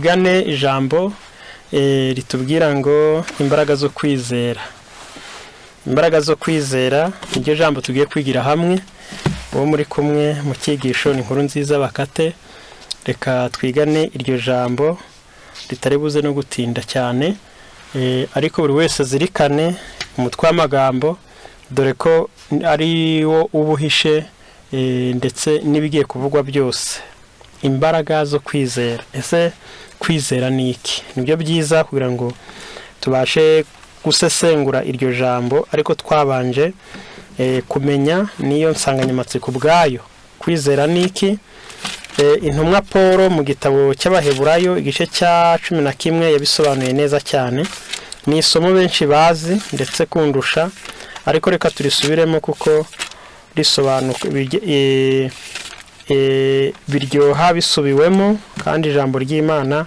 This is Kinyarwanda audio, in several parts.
twigane ijambo ritubwira ngo imbaraga zo kwizera. Imbaraga zo kwizera iryo jambo tugiye kwigira hamwe. Uwo muri kumwe mu cyigisho ni Inkuru Nziza Bakate. Reka twigane iryo jambo ritari buze no gutinda cyane, ariko buri wese zirikane umutwe w'amagambo, dore ko ari wo ubuhishe ndetse n'ibigiye kuvugwa byose. Imbaraga zo kwizera. Ese kwizera ni iki? Nibyo byiza kugira ngo tubashe gusesengura iryo jambo, ariko twabanje kumenya niyo nsanganyamatsiko ubwayo. Kwizera ni iki? Intumwa Paul mu gitabo cy'Abaheburayo igice cya 11 yabisobanuye neza cyane. Ni isomo benshi bazi ndetse kundusha, ariko reka turisubiremo kuko risobanuka biryoha bisubiwemo, kandi ijambo ry'Imana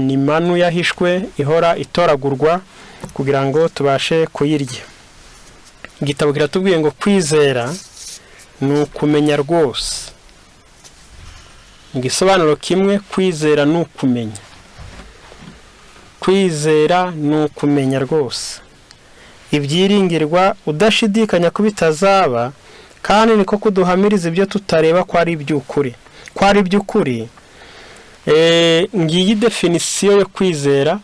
ni manu yahishwe ihora itoragurwa kugira ngo tubashe kuyirya. Igitabo kiratubwiye ngo kwizera ni ukumenya rwose. Igisobanuro kimwe, kwizera ni ukumenya. Kwizera ni ukumenya rwose, ibyiringirwa udashidikanya ko bitazaba, kandi niko kuduhamiriza ibyo tutareba ko ari iby'ukuri. Ko ari iby'ukuri. Ngiyi definisiyo yo kwizera.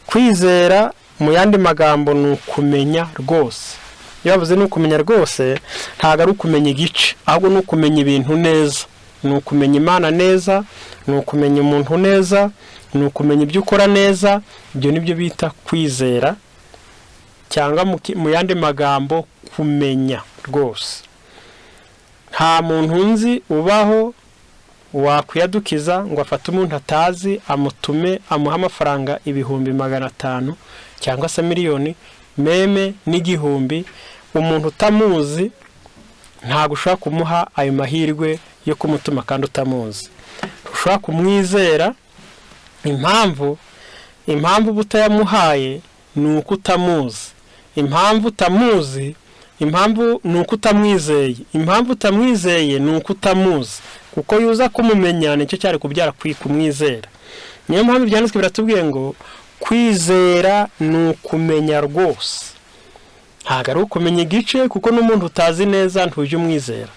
Kwizera mu yandi magambo ni ukumenya rwose. Iyo bavuze ni ukumenya rwose, ntabwo ari ukumenya igice, ahubwo ni ukumenya ibintu neza. Ni ukumenya Imana neza, ni ukumenya umuntu neza, ni ukumenya ibyo ukora neza. Ibyo nibyo bita kwizera, cyangwa mu yandi magambo kumenya rwose. Nta muntu nzi ubaho wakwiyadukiza ngo afate umuntu atazi amutume amuha amafaranga 500,000 cyangwa se miliyoni, meme n'igihumbi. Umuntu utamuzi ntabwo ushobora kumuha ayo mahirwe yo kumutuma kandi utamuzi. Ushobora kumwizera. Impamvu butayamuhaye ni uko utamuzi. Impamvu utamuzi, impamvu ni uko utamwizeye. Impamvu utamwizeye ni uko utamuzi, kuko yuza kumumenya nicyo cyari kubyara kumwizera. Niyo mpamvu byanditswe biratubwiye ngo kwizera ni ukumenya rwose. Ntabwo ari ukumenya igice, kuko n'umuntu utazi neza ntujya umwizera.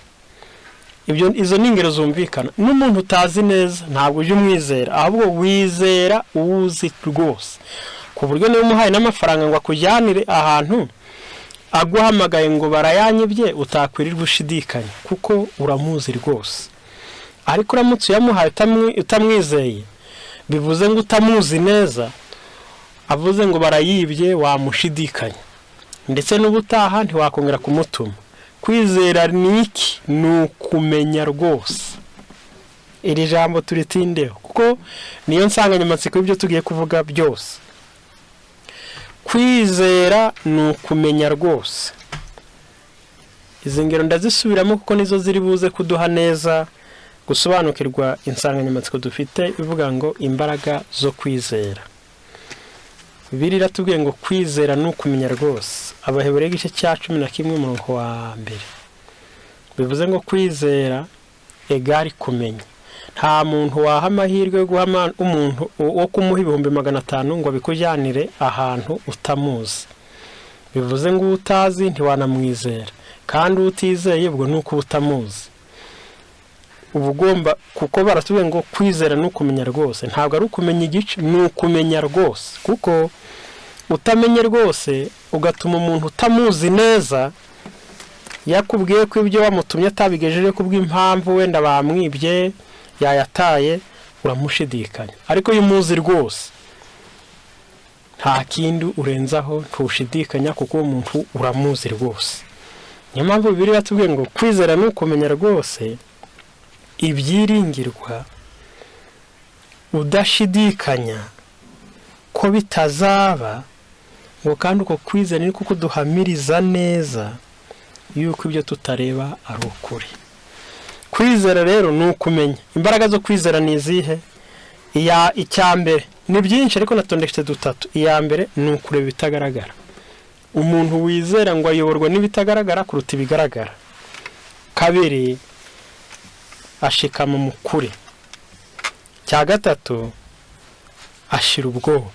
Izo ni ingero zumvikana. N'umuntu utazi neza ntabwo ujya umwizera, ahubwo wizera uwuzi rwose, ku buryo niba umuhaye n'amafaranga ngo akujyanire ahantu, aguhamagaye ngo barayanyibye, utakwirirwa ushidikanya kuko uramuzi rwose. Ariko uramutse uyamuhaye utamwizeye, bivuze ngo utamuzi neza, avuze ngo barayibye, wamushidikanya ndetse n'ubutaha ntiwakongera kumutuma. Kwizera ni iki? Ni ukumenya rwose. Iri jambo turitindeho kuko niyo nsanganyamatsiko y'ibyo tugiye kuvuga byose. Kwizera ni ukumenya rwose. Izi ngero ndazisubiramo kuko nizo ziri buze kuduha neza gusobanukirwa insanganyamatsiko dufite ivuga ngo imbaraga zo kwizera. Bibiliya iratubwiye ngo kwizera ni ukumenya rwose. Abaheburayo igice cya 11 umurongo wa 1 bivuze ngo kwizera egari kumenya. Nta muntu waha amahirwe yo guha umuntu wo kumuha 500,000 ngo bikujyanire ahantu utamuzi. Bivuze ngo utazi ntiwanamwizera, kandi utizeye ubwo nuko utamuzi. Ubugomba, kuko baratubwiye ngo kwizera ni ukumenya rwose. Ntabwo ari ukumenya igice, ni ukumenya rwose, kuko utamenye rwose ugatuma umuntu utamuzi neza yakubwiye ko ibyo wamutumye atabigejeje kubw'impamvu wenda bamwibye yayataye, uramushidikanya. Ariko iyo umuzi rwose nta kindi urenzaho, ntushidikanya kuko uwo muntu uramuzi rwose. Niyo mpamvu Bibiliya iratubwiye ngo kwizera ni ukumenya rwose, ibyiringirwa udashidikanya ko bitazaba, ngo kandi uko kwizera ni kuko duhamiriza neza yuko ibyo tutareba ari ukuri. Kwizera rero ni ukumenya. Imbaraga zo kwizera ni izihe? Icyambere ni byinshi ariko natondekete 3. Iyambere ni ukureba ibitagaragara. Umuntu wizera ngo ayoborwa n'ibitagaragara kuruta ibigaragara. Kabiri, ashikama mu kuri. Cya gatatu, ashira ubwoba.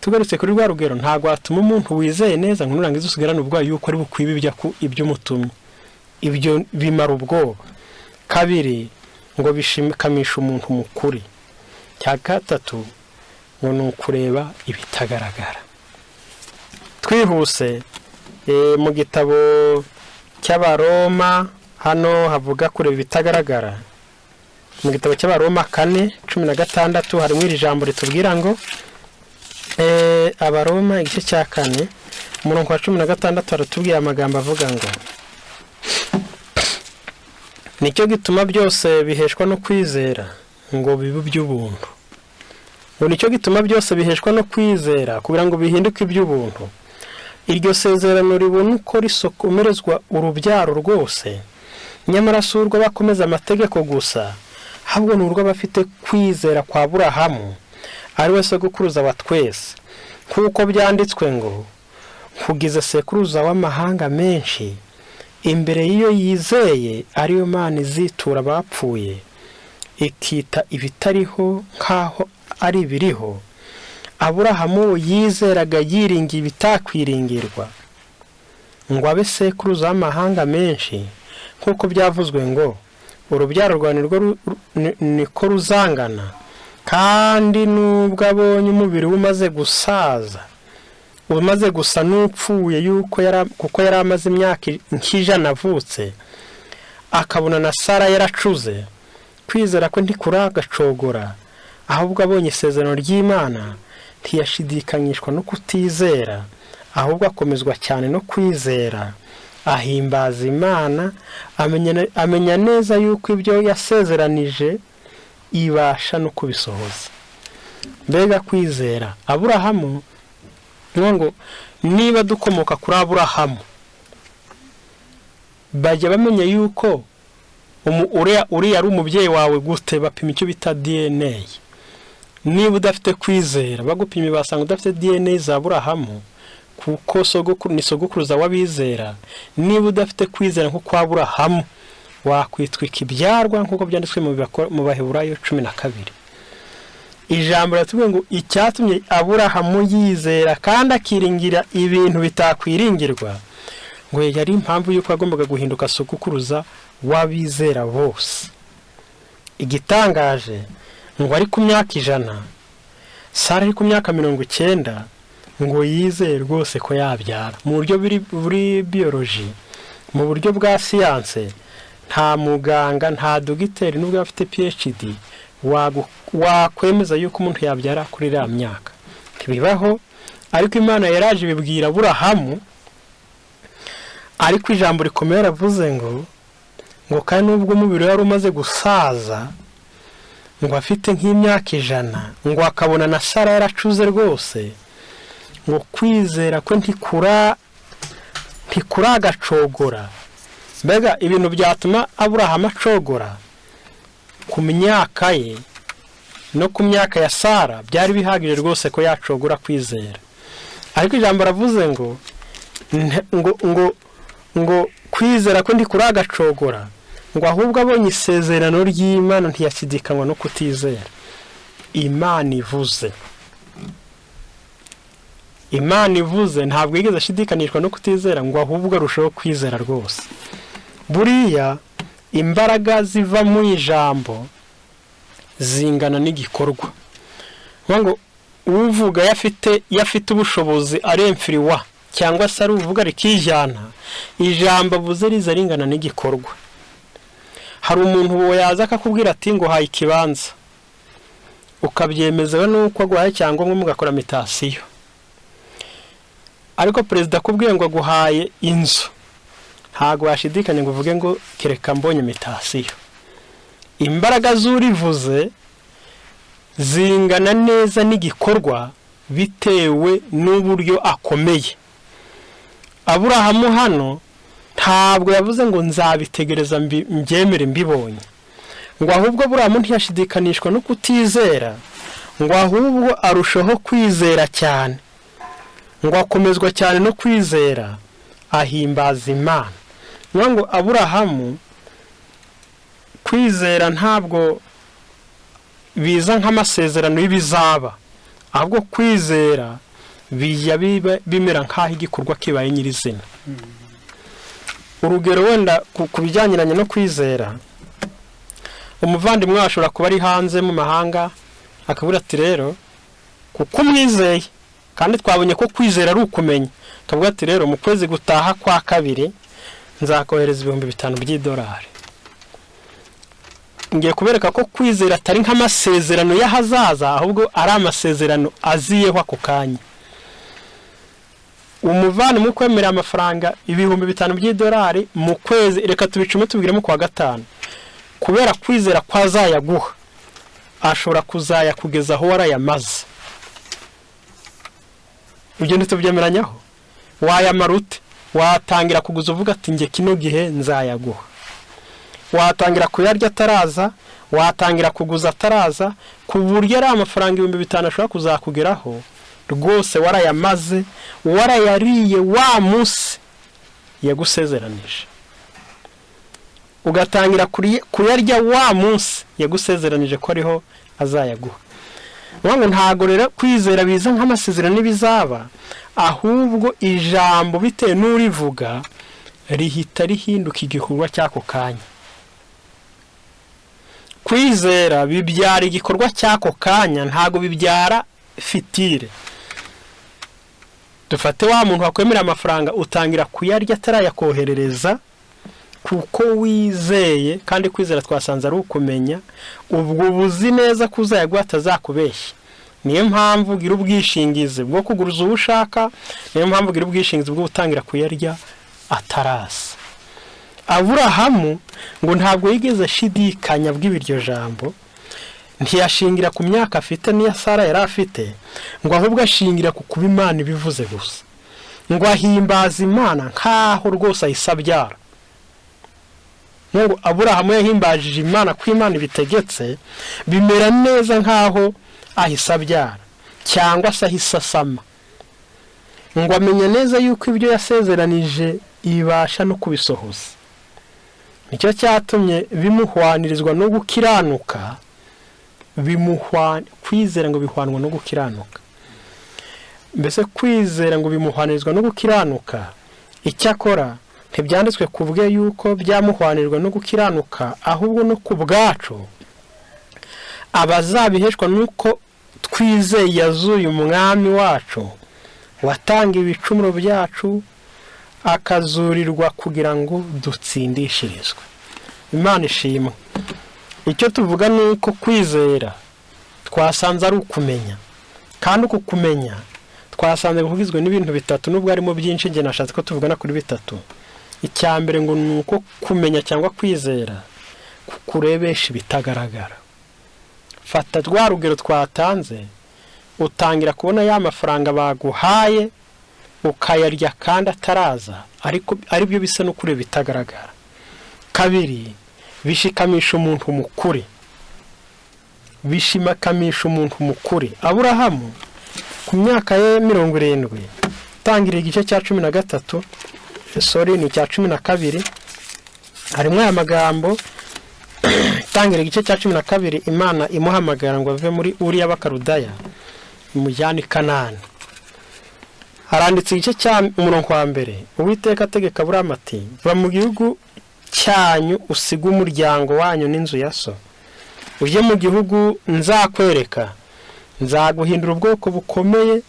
Tugarutse kuri rwa rugero, ntabwo atuma umuntu wizeye neza ngo nurangiza usigarane ubwoba yuko ari bukwiba ibyo umutumye. Ibyo bimara ubwoba. Kabiri, ngo bishimikamisha umuntu mukuri. Cya gatatu, ngo ni ukureba ibitagaragara. Twihuse, mu gitabo cy'Abaroma hano havuga kureba ibitagaragara. Mu gitabo cy'Abaroma 4:16 harimo iri jambo ritubwira ngo Abaroma igice cya 4 umurongo wa 16 aratubwira amagambo avuga ngo nicyo gituma byose biheshwa no kwizera ngo bibe by'ubuntu. Ngo nicyo gituma byose biheshwa no kwizera kugira ngo bihinduke iby'ubuntu. Iryo sezerano ribona uko risokomerezwa urubyaro rwose, nyamara si urwo bakomeza amategeko gusa, ahubwo ni urwo bafite kwizera kwa Aburahamu, ari we sekuruza wa twese, kuko byanditswe ngo kugize sekuruza w'amahanga menshi, imbere y'iyo yizeye ariyo Mana izitura abapfuye, ikita ibitariho nk'aho ari ibiriho. Aburahamu yizeraga yiringiye ibitakwiringirwa, ngo abe sekuruza w'amahanga menshi, nk'uko byavuzwe ngo urubyaro rwa niko ruzangana. Kandi nubwo abonye umubiri umaze gusaza, umaze gusa n'upfuye kuko yari amaze imyaka nk'ijana avutse, akabona na Sara yaracuze, kwizera ko ntikuragacogora, ahubwo abonye isezerano ry'Imana ntiyashidikanyishwa no kutizera, ahubwo akomezwa cyane no kwizera, ahimbaza Imana, amenya neza yuko ibyo yasezeranije ibasha no kubisohoza. Mbega kwizera Aburahamu, ngo niba dukomoka kuri Aburahamu, bajya bamenya yuko uriya ari umubyeyi wawe gute, bapima icyo bita DNA. Niba udafite kwizera bagupima basanga udafite DNA za Aburahamu, kuko ni sogokuruza w'abizera. Niba udafite kwizera nko kwa Aburahamu, wakwitwika ibyarwa nk'uko byanditswe mu Baheburayo 12. Ijambo ratubwiye ngo icyatumye Aburahamu yizera kandi akiringira ibintu bitakwiringirwa, ngo yari impamvu yuko agombaga guhinduka sogokuruza w'abizera bose. Igitangaje ngo ari ku myaka 100, Sara ari ku myaka 90, ngo yizeye rwose ko yabyara. Mu buryo buri biology, mu buryo bwa siyanse, nta muganga nta dogiteri nubwo afite PhD wakwemeza yuko umuntu yabyara kuri iriya myaka. Ntibibaho, ariko Imana yaraje bibwira Aburahamu, ariko ijambo rikomeye ravuze ngo kandi nubwo umubiri wari umaze gusaza, ngo afite nk'imyaka 100, ngo akabona na Sara yaracuze rwose, ngo kwizera ko ntikuragacogora. Mbega ibintu byatuma Aburahamu acogora ku myaka ye no ku myaka ya Sara byari bihagije rwose ko yacogora kwizera. Ariko ijambo ravuze ngo kwizera ko ntikuragacogora, ngo ahubwo abonye isezerano ry'Imana ntiyashidikanywa no kutizera. Imana ivuze ntabwo yigeze ashidikanishwa no kutizera, ngo ahubwo arushaho kwizera rwose. Buriya imbaraga ziva mu ijambo zingana n'igikorwa. Ngo uvuga yafite ubushobozi aremfiriwa cyangwa se ari uvuga rikijyana, ijambo avuze riza ringana n'igikorwa. Hari umuntu yaza akakubwira ati ngo haye ikibanza, ukabyemezewe nuko aguhaye cyangwa mugakora mitasiyo. Ariko perezida akubwiye ngo aguhaye inzu, ntago washidikanya ngo uvuge ngo kereka mbonye mitasiyo. Imbaraga zurivuze zingana neza n'igikorwa bitewe n'uburyo akomeye. Aburahamu hano ntabwo yavuze ngo nzabitegereza mbyemere mbibonye, ngo ahubwo Aburahamu ntiyashidikanishwa no kutizera, ngo ahubwo arushaho kwizera cyane, ngo akomezwa cyane no kwizera, ahimbaza Imana. Ngo Aburahamu kwizera ntabwo biza nk'amasezerano y'ibizaba, ahubwo kwizera bijya bimera nk'aho igikorwa kibaye nyirizina. Urugero wenda ku bijyanyiranye no kwizera, umuvandimwe ashobora kuba ari hanze mu mahanga akabura ati rero kuko mwizeye kandi twabonye ko kwizera ari ukumenya, akavuga ati rero mu kwezi gutaha kwa kabiri nzakohereza $5,000. Ngiye kubereka ko kwizera atari nk'amasezerano y'ahazaza, ahubwo ari amasezerano aziyeho ako kanya. Umuvandimwe kwemera amafaranga $5,000 mu kwezi, reka tubicume tubigiremo kwa gatanu, kubera kwizera kwazayaguha ashobora kuzayakugeza aho warayamaze. Ibyo ntitubyemeranyaho. Wayamarute, watangira kuguza uvuga ati nge kino gihe nzayaguha. Watangira kuyarya ataraza, watangira kuguza ataraza, ku buryo ari amafaranga $5,000 ashobora kuzakugeraho rwose warayamaze, warayariye wa munsi yagusezeranije. Ugatangira kuyarya wa munsi yagusezeranije ko ariho azayaguha. Ngo ntago rero kwizera biza nk'amasezerano n'ibizaba, ahubwo ijambo bitewe n'urivuga rihita rihinduka igikorwa cy'ako kanya. Kwizera bibyara igikorwa cy'ako kanya, ntago bibyara fitire. Dufate wa muntu wakwemera amafaranga utangira kuyarya atarayakoherereza kuko wizeye, kandi kwizera twasanze ari ukumenya, ubwo buzi neza kuzayaguha atazakubeshya. Niyo mpamvu ugira ubwishingizi bwo kuguruza uwo ushaka, niyo mpamvu ugira ubwishingizi bwo gutangira kuyarya ataraza. Aburahamu ngo ntabwo yigeze ashidikanya bw'ibiryo jambo, ntiyashingira ku myaka afite n'iya Sara yari afite, ngo ahubwo ashingira ku kuba Imana ibivuze gusa, ngo ahimbaza Imana nkaho rwose ayisabyara. Ngo Aburahamu yahimbajije Imana ko Imana ibitegetse, bimera neza nkaho ahisabyara cyangwa se ahisasama. Ngo amenye neza yuko ibyo yasezeranije ibasha no kubisohoza. Nicyo cyatumye bimuhwanirizwa no gukiranuka, kwizera ngo bihwanwa no gukiranuka. Mbese kwizera ngo bimuhwanirizwa no gukiranuka, icyakora ntibyanditswe ku bwe yuko byamuhwanirwa no gukiranuka, ahubwo no ku bwacu abazabiheshwa nuko twizeye yazuye umwami wacu watanga ibicumuro byacu, akazurirwa kugira ngo dutsindishirizwe. Imana ishimwe. Icyo tuvuga ni uko kwizera twasanze ari ukumenya, kandi uku kumenya twasanze kugizwe n'ibintu bitatu, nubwo harimo byinshi nge nashatse ko tuvugana kuri bitatu. Icyambere ngo ni uko kumenya cyangwa kwizera kukurebesha ibitagaragara. Fata rwa rugero twatanze, utangira kubona ya mafaranga baguhaye ukayarya kandi ataraza, ariko ari byo bisa no kureba bitagaragara. Kabiri, bishikamisha umuntu mukuri. Bishimakamisha umuntu mukuri. Aburahamu ku myaka ye 70, tangira igice cya 13, ni cya 12, harimo aya magambo. Tangira igice cya 12, Imana imuhamagara ngo ave muri Uri y'Abakarudaya imujyane i Kanani. Haranditse igice cya umurongo wa mbere, Uwiteka ategeka Aburahamu ati, va mu gihugu cyanyu usiga umuryango wanyu n'inzu ya so, uje mu gihugu nzakwereka, nzaguhindura ubwoko bukomeye,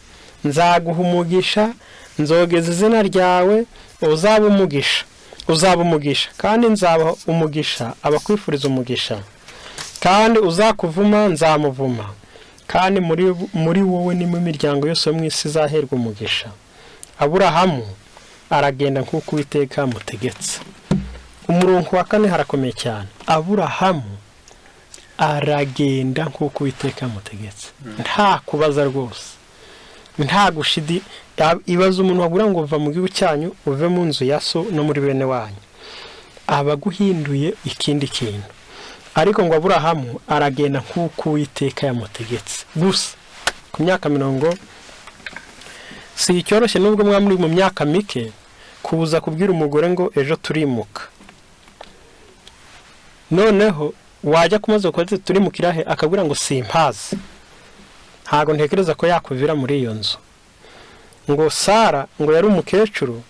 nzaguha umugisha, nzogeza izina ryawe, uzaba umugisha, kandi nzaba umugisha abakwifuriza umugisha, kandi uzakuvuma nzamuvuma, kandi muri wowe ni mu miryango yose yo mu isi izaherwa umugisha. Aburahamu aragenda nk'uko Uwiteka amutegetse. Umurongo wa 4 harakomeye cyane. Aburahamu aragenda nk'uko Uwiteka amutegetse, nta kubaza rwose, nta gushidi. Ibaza umuntu wagura ngo uva mu gihugu cyanyu uve mu nzu ya so no muri bene wanyu, abaguhinduye ikindi kintu. Ariko ngo Aburahamu aragenda nk'uko Uwiteka yamutegetse. Gusa ku myaka 70 si icyoroshye, nubwo mwamuri mu myaka mike kubuza kubwira umugore ngo ejo turimuka. Noneho wajya kumaze ukwezi turi mu kirahe akabwira ngo simpazi, ntago ntekereza ko yakuvira muri iyo nzu. Ngo Sara ngo yari umukecuru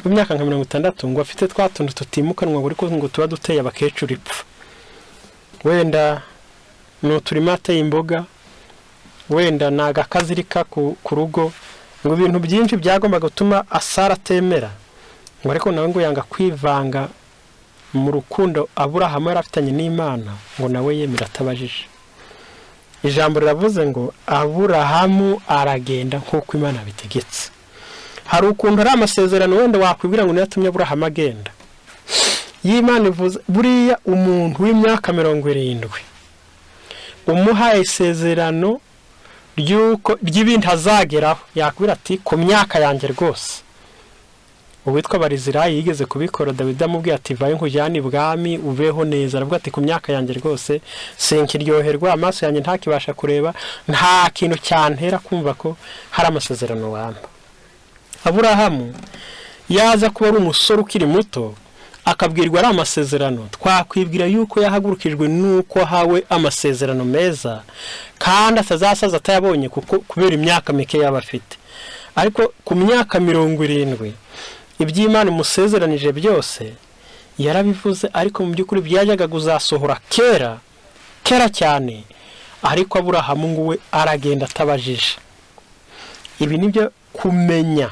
w'imyaka nka 60 ngo afite twa tuntu tutimukanwa buri ko ngo tuba duteye abakecuru ipfa, wenda n'uturimate y'imboga, wenda nagakazirika ku rugo, ngo ibintu byinshi byagomba gutuma Sara atemera, ngo ariko nawe ngo yanga kwivanga mu rukundo Aburahamu yarafitanye n'Imana, ngo nawe yemera atabajije. Ijambo riravuze ngo Aburahamu aragenda nk'uko Imana bitegetse. Hari ukuntu ari amasezerano wenda wakwibwira ngo niyatumye Aburahamu agenda. Y'Imana ivuze buriya umuntu w'imyaka 70 umuhaye isezerano ry'ibintu azageraho, yakwira ati ku myaka yanjye rwose. Uwitwa Barizirayi yigeze kubikora, Dawidi amubwiye ati vaye nkujyane ibwami ubeho neza, aravuga ati ku myaka yanjye rwose sinkiryoherwa, amaso yanjye ntakibasha kureba, nta kintu cyantera kumva ko hari amasezerano wamba. Aburahamu yaza kuba ari umusore ukiri muto akabwirwa ari amasezerano, twakwibwira yuko yahagurukijwe nuko hawe amasezerano meza kandi atazasaza atayabonye kuko kubera imyaka mike yaba afite. Ariko ku myaka 70 iby'Imana musezeranije byose yarabivuze, ariko mu by'ukuri byajyaga kuzasohora kera cyane, ariko Aburahamu ngo we aragenda atabajije. Ibi nibyo kumenya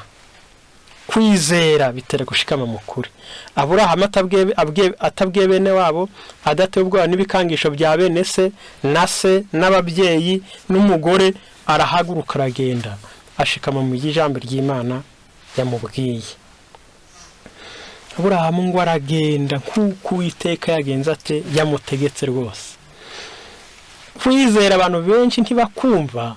kwizera bitera gushikama mu kuri. Aburahamu atabwiye bene wabo, adatewe ubwoba n'ibikangisho bya bene se na se n'ababyeyi n'umugore, arahaguruka aragenda ashikama mu ijambo ry'Imana yamubwiye. Aburahamu ngo aragenda nk'uko Uwiteka yagenza ate yamutegetse rwose. Kwizera abantu benshi ntibakumva,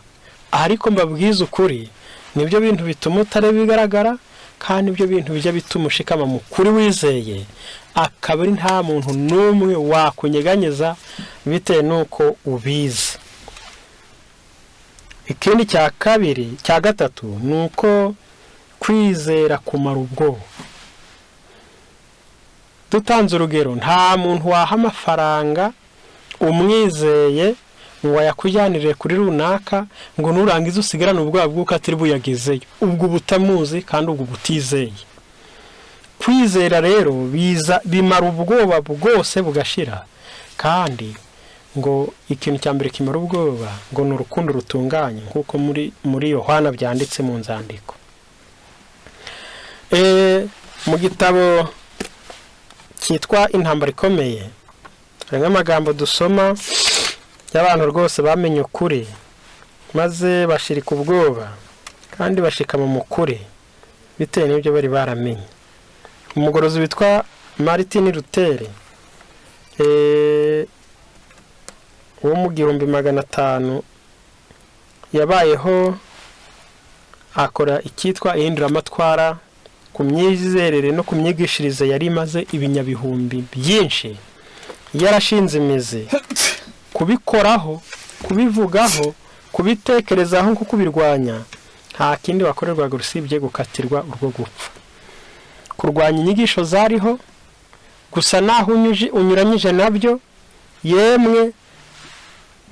ariko mbabwiza ukuri nibyo bintu bituma utare bigaragara, kandi ibyo bintu bijya bituma ushikama mu kuri wizeye, akaba ari nta muntu n'umwe wakunyeganyeza bitewe nuko ubizi. Ikindi cya gatatu nuko kwizera kumara ubwoba. Dutanze urugero, nta muntu waha amafaranga umwizeye ngo yakujyanire kuri runaka ngo nurangiza usigarane ubwoba bw'uko atari buyagezeyo, ubwo butamuzi kandi ubwo butizeye. Kwizera rero bimara ubwoba bwose bugashira, kandi ngo ikintu cya mbere kimara ubwoba ngo ni urukundo rutunganye, nk'uko muri Yohana byanditse mu nzandiko. Mu gitabo cyitwa Intambara Ikomeye harimo amagambo dusoma y'abantu rwose bamenye ukuri maze bashirika ubwoba kandi bashikama mu kuri bitewe n'ibyo bari baramenye. Umugorozi witwa Martin Luther wo mu 1500 yabayeho akora icyitwa ihinduramatwara ku myizerere no ku myigishirize yari imaze ibinyabihumbi byinshi. Yarashinze imizi kubikoraho, kubivugaho, kubitekerezaho nko kubirwanya, nta kindi wakorerwaga usibye gukatirwa urwo gupfa. Kurwanya inyigisho zariho gusa naho unyuranyije nabyo, yemwe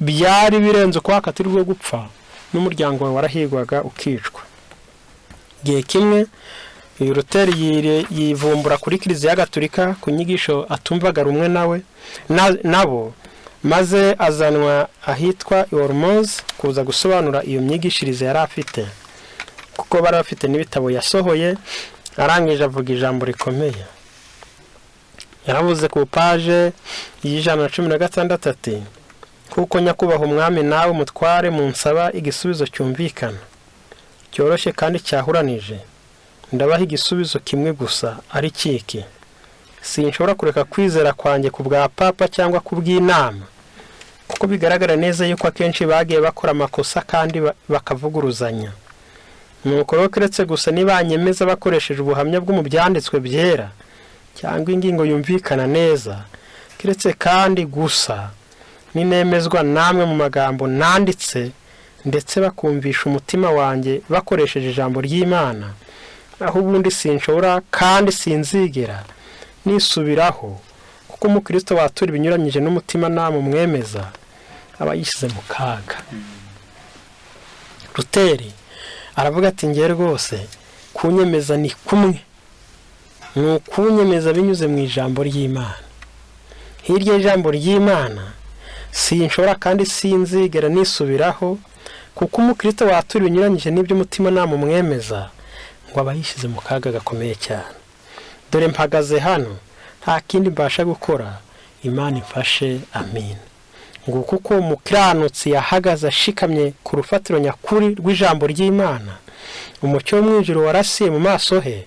byari birenze ko wakatirwa gupfa, n'umuryango wawe warahigwaga ukicwa. Gihe kimwe Luther yivumbura kuri Kiliziya Gatolika ku nyigisho atumvaga rumwe nabo, maze azanwa ahitwa Worms kuza gusobanura iyo myigishirize yari afite, kuko bari bafite n'ibitabo yasohoye. Arangije avuga ijambo rikomeye, yaravuze ku page y'116 ati, kuko nyakubaha umwami nawe mutware munsaba igisubizo cyumvikana cyoroshye kandi cyahuranije, ndabaha igisubizo kimwe gusa, ari kiki: sinshobora kureka kwizera kwanjye ku bwa papa cyangwa ku bw'inama, kuko bigaragara neza yuko akenshi bagiye bakora amakosa kandi bakavuguruzanya. Nuko rero keretse gusa nibanyemeza bakoresheje ubuhamya bwo mu byanditswe byera cyangwa ingingo yumvikana neza, keretse kandi gusa ninemezwa namwe mu magambo nanditse, ndetse bakumvisha umutima wanjye bakoresheje ijambo ry'Imana, aho ubundi sinshobora kandi sinzigera nisubiraho kuko umukristo watura ibinyuranyije n'umutima nama umwemeza aba yishyize mu kaga. Luteri aravuga ati ngiye rwose kunyemeza ni kumwe, ni ukunyemeza binyuze mu ijambo ry'Imana. Hirya y'ijambo ry'Imana sinshobora kandi sinzigera nisubiraho, kuko umukristo watura ibinyuranyije n'ibyo umutima nama umwemeza ngo aba yishyize mu kaga gakomeye cyane. Dore mpagaze hano nta kindi mbasha gukora, Imana imfashe, amin. Ngo kuko umukiranutsi yahagaze ashikamye ku rufatiro nyakuri rw'ijambo ry'Imana, umucyo wo mu ijuru warasiye mu maso he,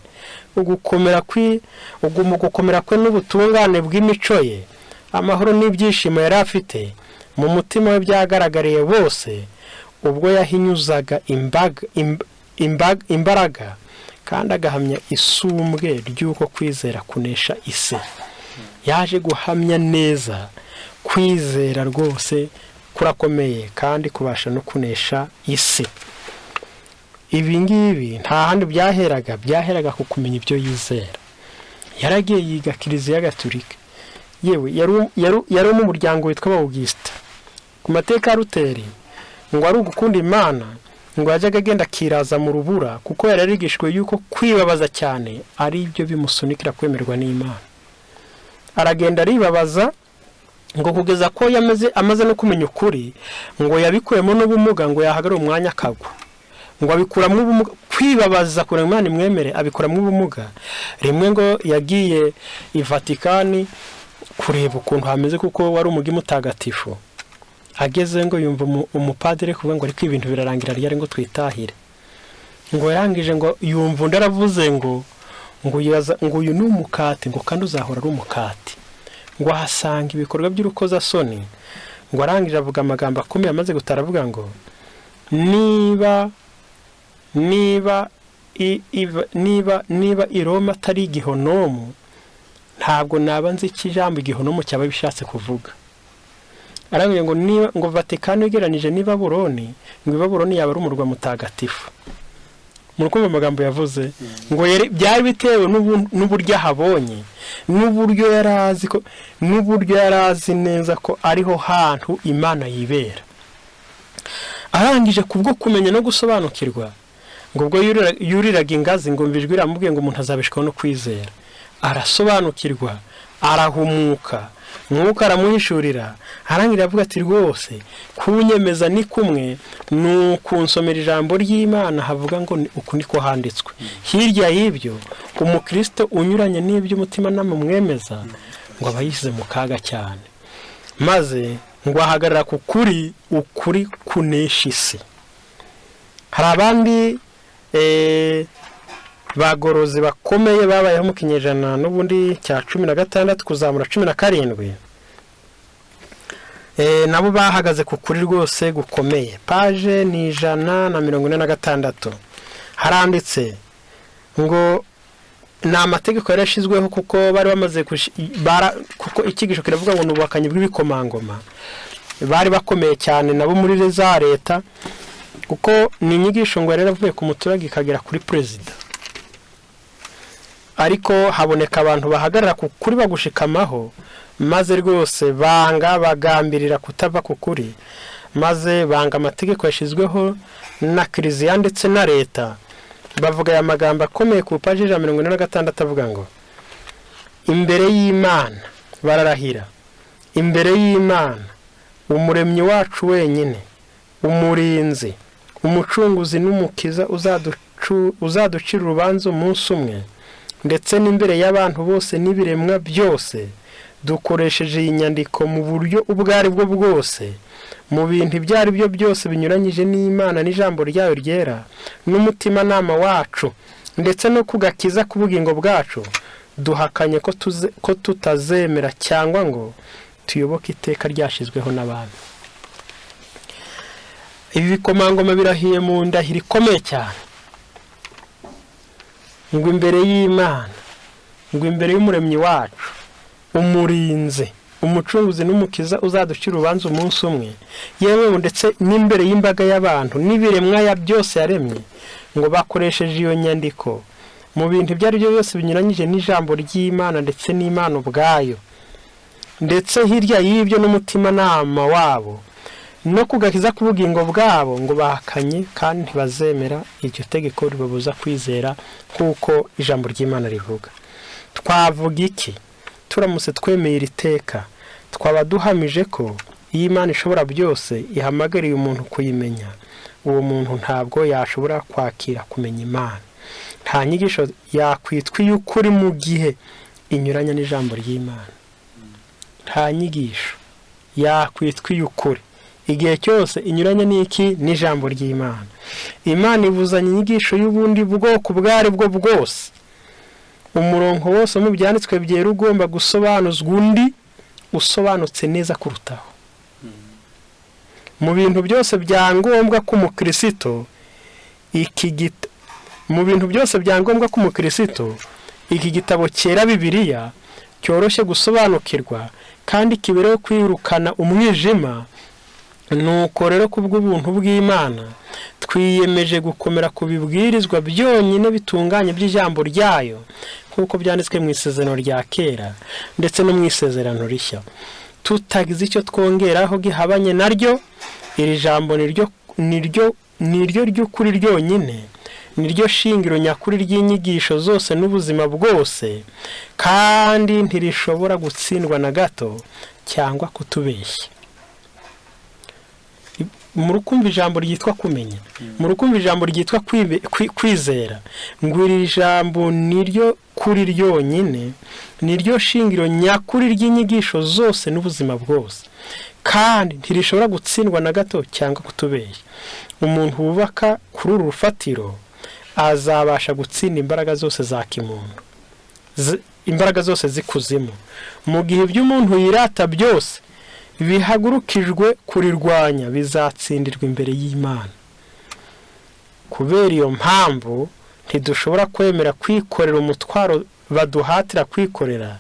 ugukomera kwe n'ubutungane bw'imico ye, amahoro n'ibyishimo yari afite mu mutima we byagaragariye bose ubwo yahinyuzaga imbaraga kandi agahamya isumbwe ry'uko kwizera kunesha isi. Yaje guhamya neza kwizera rwose kurakomeye kandi kubasha no kunesha isi. Ibi ngibi nta handi byaheraga ku kumenya ibyo yizera. Yaragiye yiga Kiliziya Gatolika, yewe yari mu muryango witwa Augustin. Ku mateka ya Luteri ngo ari ugukunda Imana, ngo yajyaga agenda akiraza mu rubura kuko yararigishwe yuko kwibabaza cyane ari byo bimusunikira kwemerwa n'Imana. Aragenda aribabaza ngo kugeza ko amaze no kumenya ukuri, ngo yabikuyemo n'ubumuga, ngo yahagarara umwanya akagwa, ngo abikuramo ubumuga. Kwibabaza kure Imana imwemere abikuramo ubumuga. Rimwe ngo yagiye i Vatikani kureba ukuntu hameze kuko wari umugi mutagatifu. Ageze ngo yumva umupadiri kuvuga ngo ariko ibintu birarangira ryari ngo twitahire. Ngo yarangije ngo yumva ndaravuze ngo uyu ni umukati, ngo kandi uzahora ari umukati. Ngo ahasanga ibikorwa by'urukozasoni. Ngo arangije avuga amagambo akomeye amaze gutara avuga ngo niba i Roma atari igihonomu, ntabwo naba nzi ikijambo igihonomu cyaba bishatse kuvuga. Arangije ngo Vatikani yegeranije ni Babuloni, ngo Babuloni yaba ari umurwa mutagatifu. Murukumva amagambo yavuze ngo byari bitewe n'uburyo ahabonye, n'uburyo yarazi neza ko ariho hantu Imana yibera. Arangije kubwo kumenya no gusobanukirwa, ngo ubwo yuriraga ingazi ngo mvijwe iramubwiye ngo umuntu azabishwaho no kwizera. Arasobanukirwa, arahumuka, Mwuka aramuhishurira. Arangira avuga ati rwose kunyemeza ni kumwe, nukunsomera ijambo ry'Imana havuga ngo uku niko handitswe. Hirya y'ibyo umukristo unyuranye n'ibyo umutima namumwemeza ngo aba yishyize mu kaga cyane, maze ngo ahagarara ku ukuri kunesha isi. Hari abandi bagorozi bakomeye babayeho mu kinyejana n'ubundi cya 16 kuzamura 17, nabo bahagaze ku kuri rwose gukomeye. Page ni 146 haranditse ngo ni amategeko yarashizweho kuko bari bamaze kuko ikigisho kiravuga ngo nubakanye bw'ibikomangoma bari bakomeye cyane nabo muri za leta, kuko ni inyigisho ngo yaravuye ku muturage ikagera kuri perezida. Ariko haboneka abantu bahagarara ku kuri bagushikamaho, maze rwose bagambirira kutava ku kuri, maze banga amategeko yashizweho na Kiliziya ndetse na leta. Bavuga ya magambo akomeye ku page 146 avuga ngo imbere y'Imana bararahira, imbere y'Imana umuremyi wacu wenyine, umurinzi, umucunguzi n'umukiza uzaducira urubanza umunsi umwe, ndetse n'imbere y'abantu bose n'ibiremwa byose, dukoresheje iyi nyandiko mu buryo ubwo ari bwo bwose, mu bintu ibyo ari byo byose binyuranyije n'Imana n'ijambo ryayo ryera n'umutima nama wacu, ndetse no kugakiza k'ubugingo bwacu, duhakanye ko tutazemera cyangwa ngo tuyoboke iteka ryashizweho n'abantu. Ibi bikomangoma birahiye mu ndahiro ikomeye cyane, ngo imbere y'Imana, ngo imbere y'umuremyi wacu, umurinzi, umucunguzi n'umukiza uzaducira urubanza umunsi umwe, yewe ndetse n'imbere y'imbaga y'abantu n'ibiremwa ya byose yaremye, ngo bakoresheje iyo nyandiko mu bintu ibyo ari byo byose binyuranyije n'ijambo ry'Imana ndetse n'Imana ubwayo, ndetse hirya y'ibyo n'umutimanama wabo no kugakiza k'ubugingo bwabo ngo bahakanye kandi ntibazemera iryo tegeko ribabuza kwizera kuko ijambo ry'Imana rivuga. Twavuga iki turamutse twemeye iri teka? Twaba duhamije ko iyo Imana ishobora byose ihamagariye umuntu kuyimenya, uwo muntu ntabwo yashobora kwakira kumenya Imana. Nta nyigisho yakwitwa y'ukuri mu gihe inyuranye n'ijambo ry'Imana. Nta nyigisho yakwitwa y'ukuri igihe cyose inyuranye n'iki n'ijambo ry'Imana. Imana ibuzanye inyigisho y'ubundi bwoko bwari bwo bwose. Umurongo wose mu byanditswe byera ugomba gusobanuzwa undi usobanutse neza kurutaho. Mu bintu byose byangombwa ko umukristo iki gitabo cyera Bibiliya cyoroshye gusobanukirwa kandi kibereho kwirukana umwijima. Nuko rero kubw'ubuntu bw'Imana twiyemeje gukomera ku bibwirizwa byonyine bitunganye by'ijambo ryayo kuko byanditswe mu isezerano rya kera ndetse no mu isezerano rishya, tutagize icyo twongeraho gihabanye naryo. Iri jambo niryo ry'ukuri ryonyine, niryo shingiro nyakuri ry'inyigisho zose n'ubuzima bwose, kandi ntirishobora gutsindwa na gato cyangwa kutubeshya. Murukumva ijambo ryitwa kumenya, murukumva ijambo ryitwa kwizera, ngo iri jambo niryo kuri ryonyine, niryo shingiro nyakuri ry'inyigisho zose n'ubuzima bwose, kandi ntirishobora gutsindwa na gato cyangwa kutubeshya. Umuntu wubaka kuri uru rufatiro azabasha gutsinda imbaraga zose za kimuntu, imbaraga zose zikuzimu. Mu gihe iby'umuntu yirata byose bihagurukijwe kurirwanya, bizatsindirwa imbere y'Imana. Kubera iyo mpamvu ntidushobora kwemera kwikorera umutwaro baduhatira kwikorera.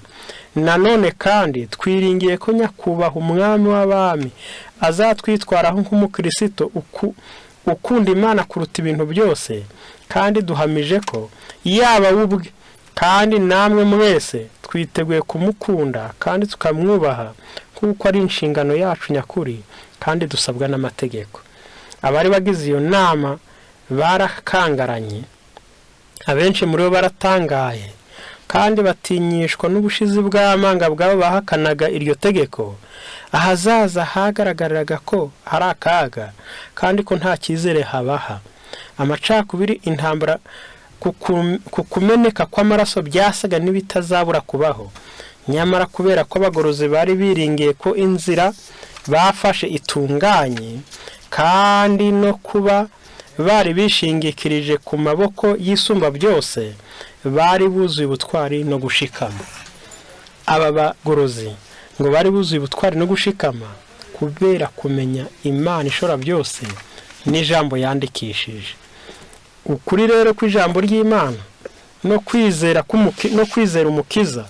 Nanone kandi twiringiye ko nyakubahwa umwami w'abami azatwitwaraho nk'umukristo ukunda Imana kuruta ibintu byose, kandi duhamije ko yaba ubwe kandi namwe mwese twiteguye kumukunda kandi tukamwubaha kuko ari inshingano yacu nyakuri kandi dusabwa n'amategeko. Abari bagize iyo nama barakangaranye, abenshi muri bo baratangaye kandi batinyishwa n'ubushizi bw'amanga bwabo bahakanaga iryo tegeko. Ahazaza hagaragariraga ko hari akaga kandi ko nta cyizere habaha. Amacakubiri, intambara, kukumeneka kw'amaraso byasaga n'ibitazabura kubaho. Nyamara kubera ko abagorozi bari biringiye ko inzira bafashe itunganye, kandi no kuba bari bishingikirije ku maboko y'isumba byose, bari buzuye ubutwari no gushikama. Aba bagorozi ngo bari buzuye ubutwari no gushikama kubera kumenya Imana ishobora byose n'ijambo yandikishije. Ukuri rero kw'ijambo ry'Imana no kwizera umukiza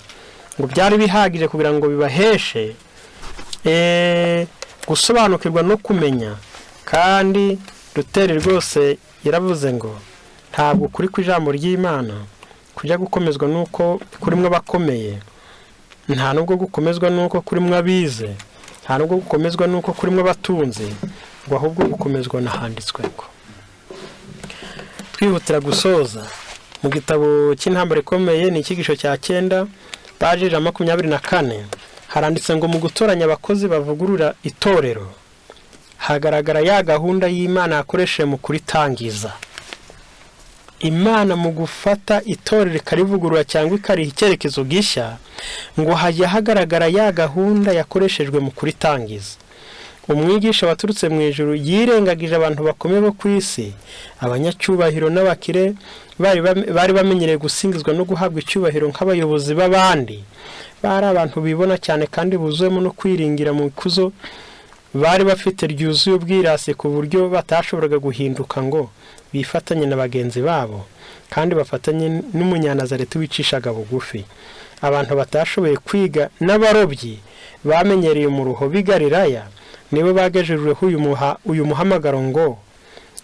ngo byari bihagije kugira ngo bibaheshe gusobanukirwa no kumenya. Kandi Luteri rwose yaravuze ngo ntabwo kuri kw'ijambo ry'Imana kujya gukomezwa nuko kurimwe abakomeye, nta nubwo gukomezwa nuko kurimwe abize, nta nubwo gukomezwa nuko kurimwe abatunzi, ngo ahubwo gukomezwa nahanditswe ngo. Twihutira gusoza mu gitabo cy'intambara ikomeye, ni icyigisho cya 9 paji 24, haranditse ngo mu gutoranya abakozi bavugurura itorero hagaragara ya gahunda y'Imana yakoresheje mu kuritangiza. Imana mu gufata itorero ikarivugurura cyangwa ikariha icyerekezo gishya, ngo hajya hagaragara ya gahunda yakoreshejwe mu kuritangiza. Umwigisha waturutse mu ijuru yirengagije abantu bakomeye bo ku isi, abanyacyubahiro n'abakire bari bamenyereye gusingizwa no guhabwa icyubahiro nk'abayobozi b'abandi. Bari abantu bibona cyane kandi buzuyemo no kwiringira mu ikuzo, bari bafite ryuzuye ubwirasi ku buryo batashoboraga guhinduka ngo bifatanye na bagenzi babo kandi bafatanye n'umunyanazareti wicishaga bugufi. Abantu batashoboye kwiga n'abarobyi bamenyereye mu ruho bigariraya nibo bagejejweho uyu muhamagaro ngo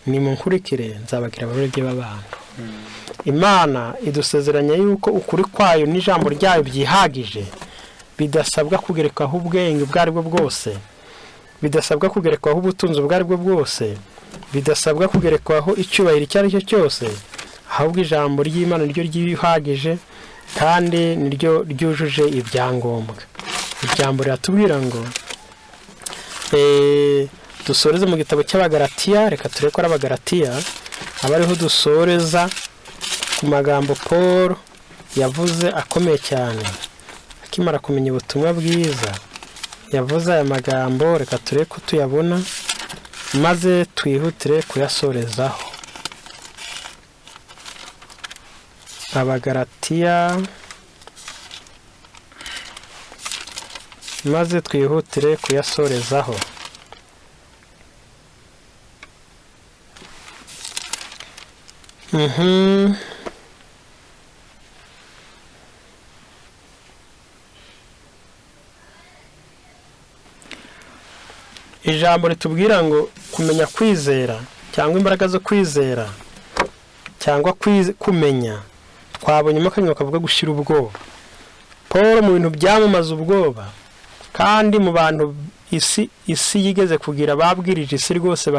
nimunkurikire nzabagira abarobyi b'abantu. Imana idusezeranya yuko ukuri kwayo n'ijambo ryayo byihagije bidasabwa kugerekwaho ubwenge ubwo ari bwo bwose, bidasabwa kugerekwaho ubutunzi ubwo ari bwo bwose, bidasabwa kugerekwaho icyubahiro icyo ari cyo cyose, ahubwo ijambo ry'Imana niryo ryihagije kandi niryo ryujuje ibyangombwa. Ijambo riratubwira ngo dusoreze mu gitabo cy'Abagalatiya. Reka turebe ko ari Abagalatiya aba ariho dusoreza ku magambo Paul yavuze akomeye cyane akimara kumenya ubutumwa bwiza. Yavuze aya magambo, reka turebe ko tuyabona maze twihutire kuyasorezaho. Abagalatiya, maze twihutire kuyasorezaho. Ijambo ritubwira ngo kumenya kwizera cyangwa imbaraga zo kwizera cyangwa kumenya, twabonyemo akanya kavuga gushira ubwoba. Paul mu bintu byamamaza ubwoba kandi mu bantu isi yigeze kugira babwirije isi rwose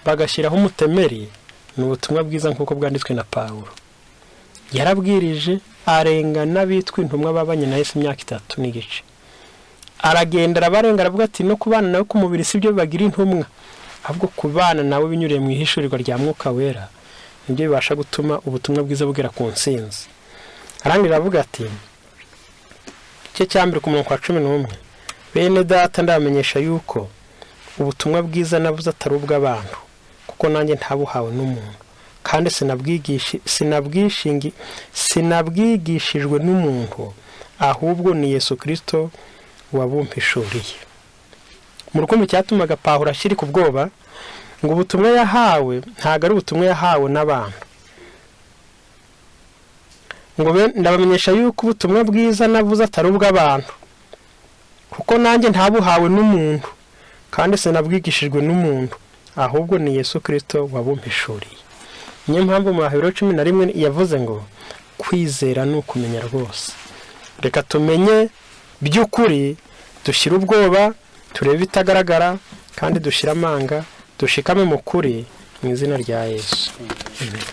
bagashyiraho umutemeri, ni ubutumwa bwiza nk'uko bwanditswe na Pawulo. Yarabwirije arenga n'abitwa intumwa babanye na Yesu imyaka 3 n'igice. Aragenda arabarenga aravuga ati no kubana nawe ku mubiri si byo bibagira intumwa, ahubwo kubana nawe binyuriye mu ihishurirwa rya Mwuka Wera nibyo bibasha gutuma ubutumwa bwiza bugera ku nsinzi. Arangira avuga ati cyo cyambere ku murongo wa 11, bene data ndamenyesha yuko ubutumwa bwiza navuze atari ubw'abantu, kuko nanjye ntabuhawe n'umuntu, kandi sinabwigishijwe n'umuntu, ahubwo ni Yesu Kristo wabumpishuriye. Mu rukundo cyatumaga Pawulo ashyira ku bwoba ngo ubutumwa yahawe ntago ari ubutumwa yahawe n'abantu. Ngo ndabamenyesha yuko ubutumwa bwiza navuze atari ubw'abantu, kuko nanjye ntabuhawe n'umuntu, kandi sinabwigishijwe n'umuntu, ahubwo ni Yesu Kristo wabumpishuriye. Niyo mpamvu mu Baheburayo 11 yavuze ngo kwizera ni ukumenya rwose. Reka tumenye by'ukuri, dushyira ubwoba, turebe itagaragara, kandi dushyira amanga, dushikame mu kuri mu izina rya Yesu. Amen.